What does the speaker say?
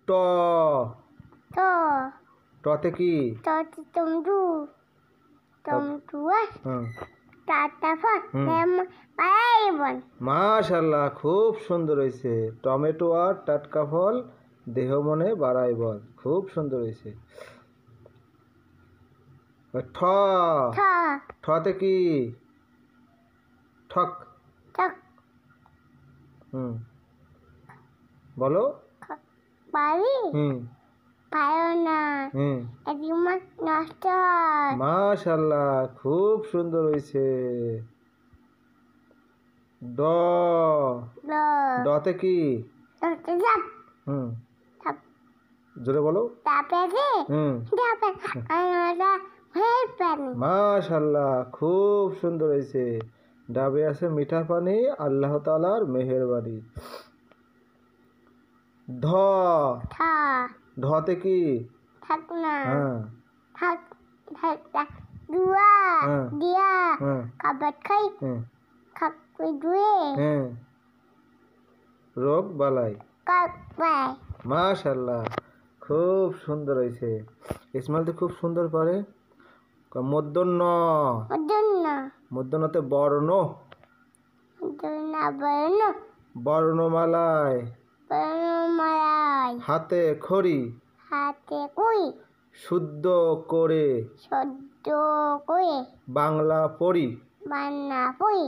ট ট টতে কি টতে টমেটো টমেটো হুম টাটা ফল লেমন বাড়াইবন। মাশাআল্লাহ, খুব সুন্দর হয়েছে। টমেটো আর টাটকা ফল দেহ মনে বাড়ায় বল। খুব সুন্দর হয়েছে। ঠ ঠ ঠতে কি ঠক ঠক হুম বলো পারি হুম পারো না হুম একদিন নষ্ট হয়। মাশাআল্লাহ, খুব সুন্দর হয়েছে। ড ল ডতে কি ডতে সাপ হুম সাপ জোরে বলো তারপরে হুম তারপরে আমরা ভেজ পানি মাশাআল্লাহ, খুব সুন্দর হয়েছে। ডাবে আছে মিঠা পানি, আল্লাহ তাআলার মেহেরবানি। ধ থা ঢতে কি থাক না হ্যাঁ থাক থাক থাক দুয়া হ্যাঁ দিয়া হ্যাঁ খাবার খাই হ্যাঁ খাই দুয়ে হ্যাঁ রোগ বালাই। কাক পাই মাশাআল্লাহ, খুব সুন্দর হয়েছে। ইসমাইল তো খুব সুন্দর পারে। মূর্ধন্য জন্য মূর্ধন্যতে বর্ণ জন্য বর্ণ বর্ণমালায় বর্ণমালাই হাতে খড়ি হাতে কুই শুদ্ধ করে সদ্য করে বাংলা পড়ি। বান্না পুই